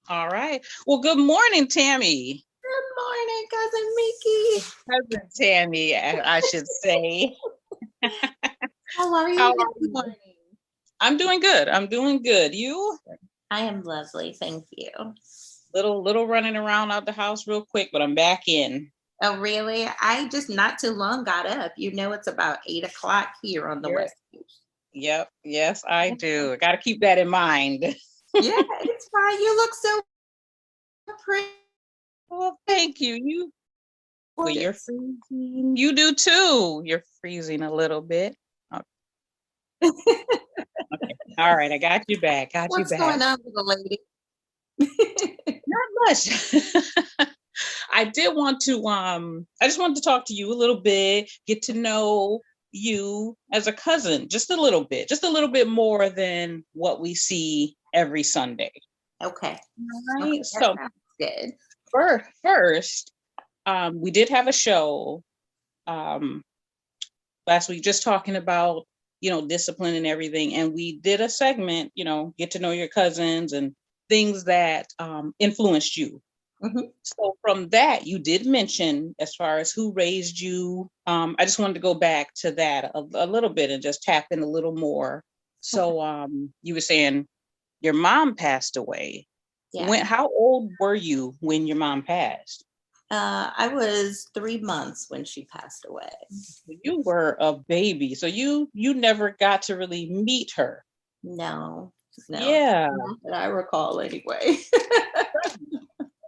All right. Well, good morning, Tammy. Good morning, cousin Meki. Cousin Tammy, I should say. How are How you are this you? morning? I'm doing good. I'm doing good. You? I am lovely, thank you. Little running around out the house real quick, but I'm back in. Oh, really? I just not too long got up. You know, it's about 8 o'clock here on the Here. West Coast. Yep. Yes, I do. I got to keep that in mind. Yeah, it's fine. You look so pretty. Well, thank you. Well, you're Gorgeous. freezing. You do too. You're freezing a little bit. Oh, okay. All right. I got you back. Got you What's going back. on, little lady? Not much. I just wanted to talk to you a little bit, get to know you as a cousin just a little bit more than what we see every Sunday. Okay. All Okay, right. that So sounds good. first, we did have a show um last week just talking about, discipline and everything. And we did a segment, get to know your cousins and things that influenced you. Hmm. So from that, you did mention as far as who raised you. I just wanted to go back to that a little bit and just tap in a little more. Okay. So you were saying your mom passed away. Yeah. How old were you when your mom passed? I was 3 months when she passed away. You were a baby, so you never got to really meet her. No, no, Yeah. not that I recall anyway.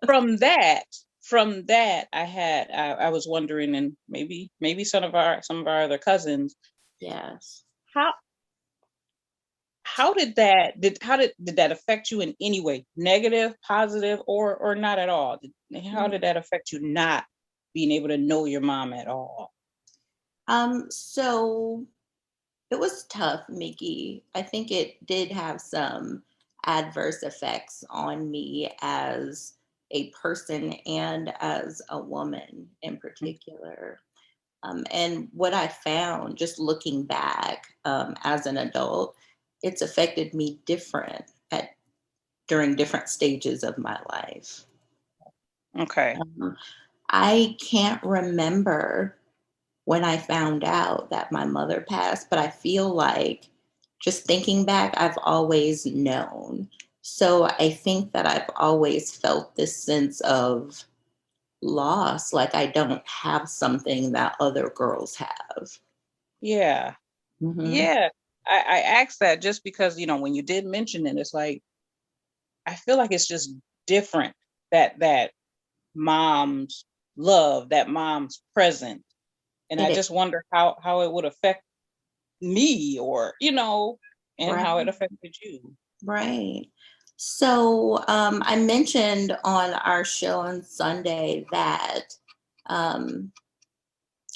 From that, I was wondering, and maybe some of our other cousins, Yes. how how did that affect you in any way, negative, positive, or not at all? How did that affect you not being able to know your mom at all? So it was tough, Mickey. I think it did have some adverse effects on me as a person and as a woman in particular. And what I found, just looking back as an adult, it's affected me different at during different stages of my life. Okay. Um, I can't remember when I found out that my mother passed, but I feel like just thinking back, I've always known. So I think that I've always felt this sense of loss, like I don't have something that other girls have. Yeah. Hmm. Yeah. I asked that just because, when you did mention it, it's like I feel like it's just different, that mom's love, that mom's presence. And I It is, just wonder how it would affect me, or and right? how it affected you. Right. So I mentioned on our show on Sunday that um,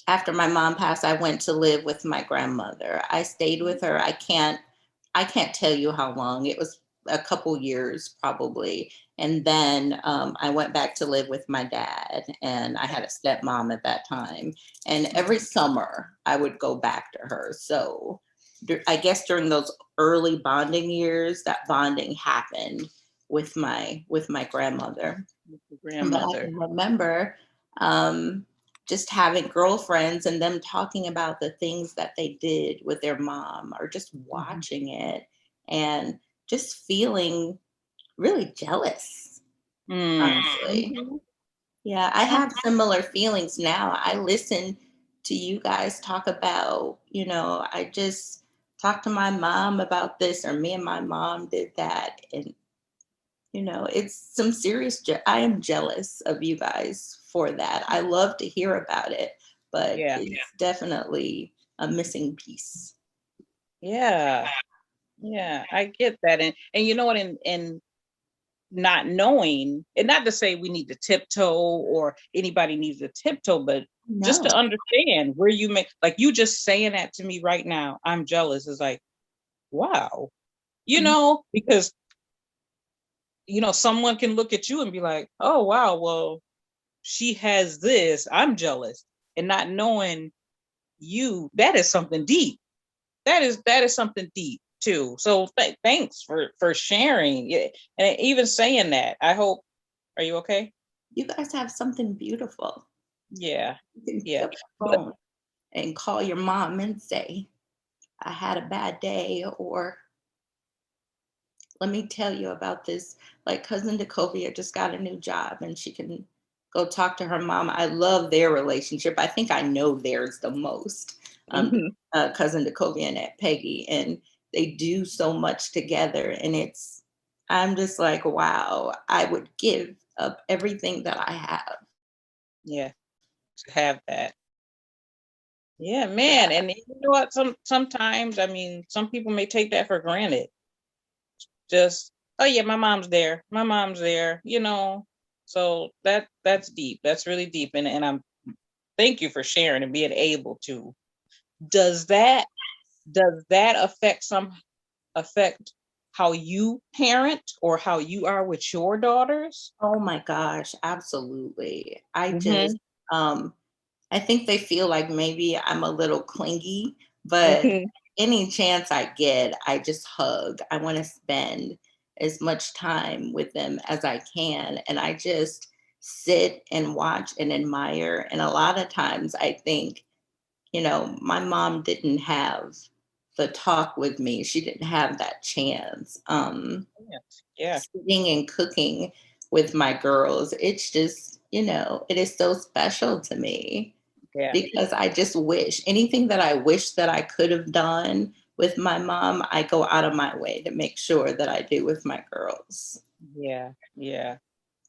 after my mom passed, I went to live with my grandmother. I stayed with her. I can't tell you how long. It was a couple years probably. And then I went back to live with my dad, and I had a stepmom at that time. And every summer I would go back to her. So I guess during those early bonding years, that bonding happened with my grandmother. Your But I grandmother. can remember um, just having girlfriends and them talking about the things that they did with their mom, or just Mhm. watching it and just feeling really jealous, Mm. honestly. Mhm. Yeah, I Okay. have similar feelings now. I listen to you guys talk about, I just talked to my mom about this, or me and my mom did that. And it's some serious I am jealous of you guys for that. I love to hear about it, but Yeah. it's definitely a missing piece. Yeah. Yeah. I get that. And you know what, and not knowing, and not to say we need to tiptoe or anybody needs to tiptoe, but just No. to understand where you make, like, you just saying that to me right now, I'm jealous, is like, wow, because someone can look at you and be like, oh wow, well, she has this, I'm jealous. And not knowing you, that is something deep. That is something deep. too. So thanks for sharing. Yeah, and even saying that. I hope. Are you okay? You guys have something beautiful. Yeah, You can pick yeah. up the But phone and call your mom and say, I had a bad day, or let me tell you about this. Like cousin Decovia just got a new job and she can go talk to her mom. I love their relationship. I think I know theirs the most. mhm, Cousin Decovia and Aunt Peggy, and they do so much together. And I'm just like, wow, I would give up everything that I have. yeah, to have that. Yeah, man. And you know what? Sometimes, I mean, some people may take that for granted. Just, oh yeah, my mom's there. My mom's there, you know. So that's deep. That's really deep. And I'm thank you for sharing and being able to. Does that affect how you parent or how you are with your daughters? Oh my gosh, absolutely. Hmm. Um, I think they feel like maybe I'm a little clingy, but Hmm. any chance I get, I just hug. I want to spend as much time with them as I can. And I just sit and watch and admire. And a lot of times I think, my mom didn't have the talk with me, she didn't have that chance. Yes. Yeah. Sitting and cooking with my girls, it's just, it is so special to me Yeah. because I just wish anything that I wish that I could have done with my mom, I go out of my way to make sure that I do with my girls. Yeah. Yeah.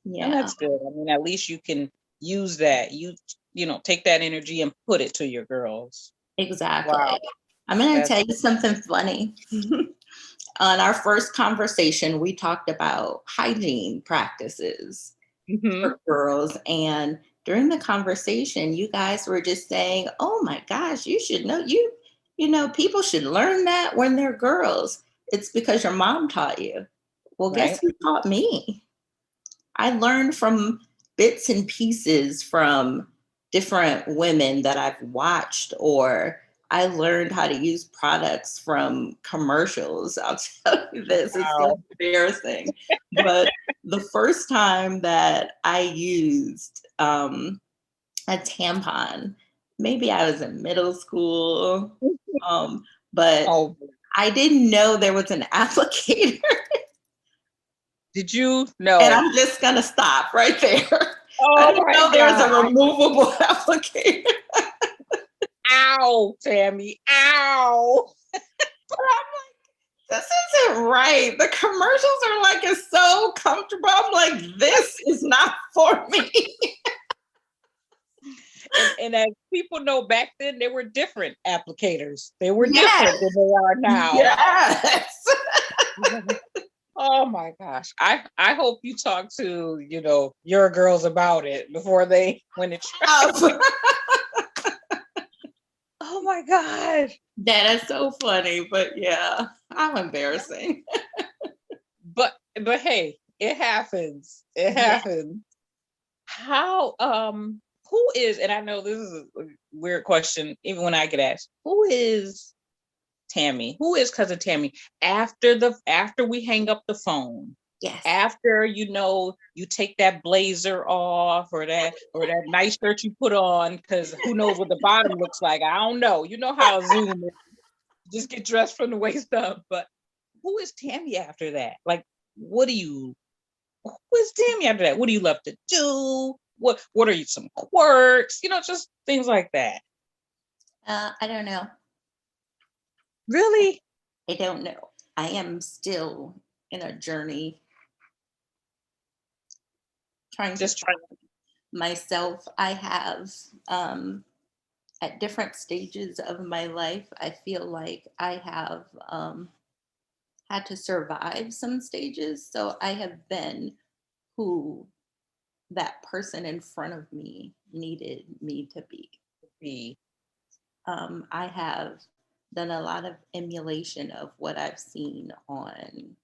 And Yeah, that's good. I mean, at least you can use that. Take that energy and put it to your girls. Wow. exactly. I'm going to That's tell you something funny. On our first conversation, we talked about hygiene practices hmm for girls. And during the conversation, you guys were just saying, "Oh my gosh, you should know people should learn that when they're girls. It's because your mom taught you." Well, guess right. who taught me? I learned from bits and pieces from different women that I've watched, or I learned how to use products from commercials. I'll tell you this, it's so Wow. embarrassing. But the first time that I used a tampon, maybe I was in middle school, um, but Oh, I didn't know there was an applicator. did you And know? I'm just gonna stop right there. I Oh didn't my know there's a God. removable applicator. Ow, Tammy. Ow. This isn't right. The commercials are like it's so comfortable. I'm like, this is not for me. And as people know, back then there were different applicators. They were Yes, different than they are now. yes. Oh my gosh. I hope you talk to, your girls about it before they when it's oh my God. That is so funny, but yeah, I'm embarrassing. But hey, it happens. It Yeah. happens. How who is, and I know this is a weird question, even when I get asked, who is Tammy? Who is cousin Tammy after we hang up the phone? Yes. After you take that blazer off or that nice shirt you put on, because who knows what the bottom looks like. I don't know. You know how Zoom is. Just get dressed from the waist up. But who is Tammy after that? Like, what do you who is Tammy after that? What do you love to do? What are you some quirks? Just things like that. I don't know. Really? I don't know. I am still in a journey trying to Just trying. myself. I have at different stages of my life, I feel like I have had to survive some stages. So I have been who that person in front of me needed me to be. Be. I have done a lot of emulation of what I've seen on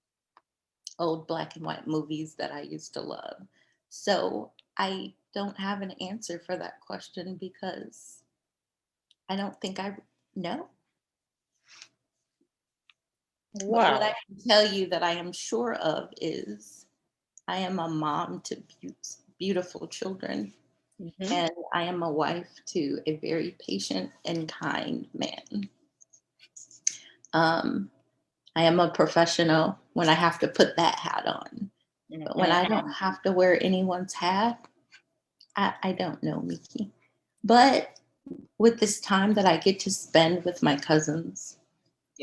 old black and white movies that I used to love. So I don't have an answer for that question because I don't think I know. But what Wow. I can tell you that I am sure of is I am a mom to beautiful children, Hmm. and I am a wife to a very patient and kind man. Um, I am a professional when I have to put that hat on. But when I Hmm. don't have to wear anyone's hat, I don't know, Miki. But with this time that I get to spend with my cousins,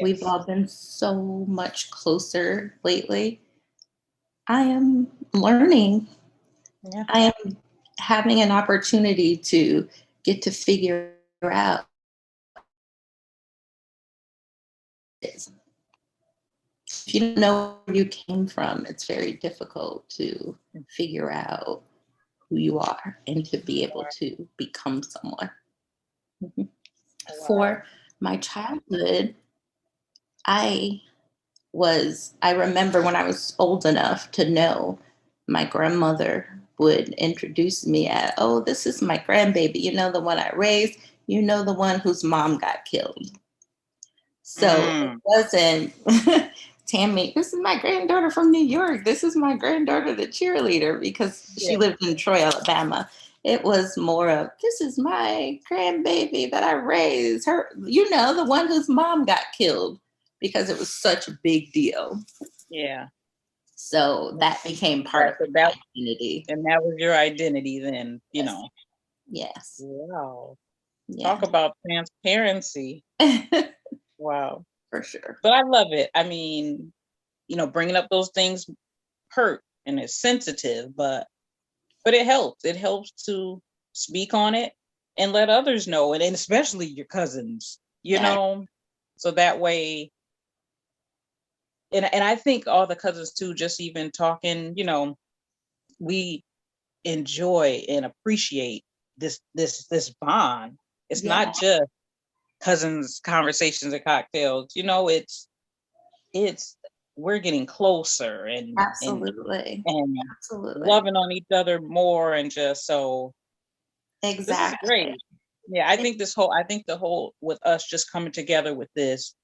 we've Yes. all been so much closer lately. I am learning. Yeah. I am having an opportunity to get to figure out this. If you don't know where you came from, it's very difficult to figure out who you are and to be able to become someone. Mhm. Wow. For my childhood, I I remember when I was old enough to know my grandmother would introduce me at, oh, this is my grandbaby, the one I raised, the one whose mom got killed. So it Mm. wasn't Tammy, this is my granddaughter from New York. This is my granddaughter, the cheerleader, because she Yeah. lived in Troy, Alabama. It was more of, this is my grandbaby that I raised. Her, the one whose mom got killed because it was such a big deal. Yeah. So that became part Right. of So my that identity. and that was your identity then, you Yes. know. Yes. Wow. Yeah. Talk about transparency. Wow. For sure. But I love it. I mean, bringing up those things hurt and it's sensitive, but it helps. It helps to speak on it and let others know, and especially your cousins, Yeah. so that way. And I think all the cousins too, just even talking, we enjoy and appreciate this bond. It's Yeah. not just cousins conversations and cocktails. It's we're getting closer Absolutely. and Absolutely. loving on each other more, and just so this is Exactly. great. Yeah, I think the whole with us just coming together with this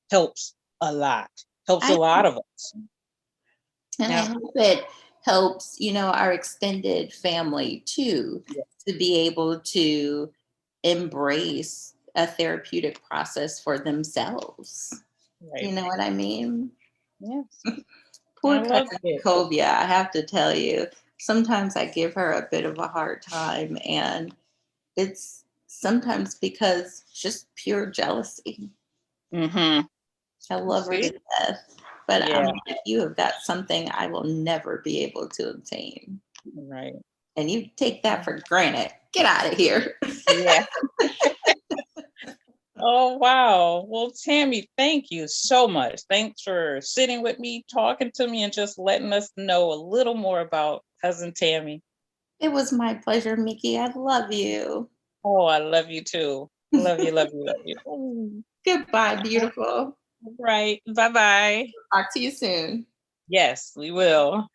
helps a lot. Helps a I lot of us. And I Yeah. hope it helps, our extended family too, Yeah. to be able to embrace a therapeutic process for themselves. You Right. know what I mean? Yes. I Poor love cousin it. Covia, I have to tell you, sometimes I give her a bit of a hard time, and it's sometimes because just pure jealousy. Mm-hmm. I love her See? to death, but I'm Yeah. like, you have got something I will never be able to obtain. Right. And you take that for granted. Get out of here. Yeah. Oh, wow. Well, Tammy, thank you so much. Thanks for sitting with me, talking to me, and just letting us know a little more about Cousin Tammy. It was my pleasure, Miki. I love you. Oh, I love you too. Love you, love you, love you. Mm. Goodbye, beautiful. Right. Bye bye. Talk to you soon. Yes, we will.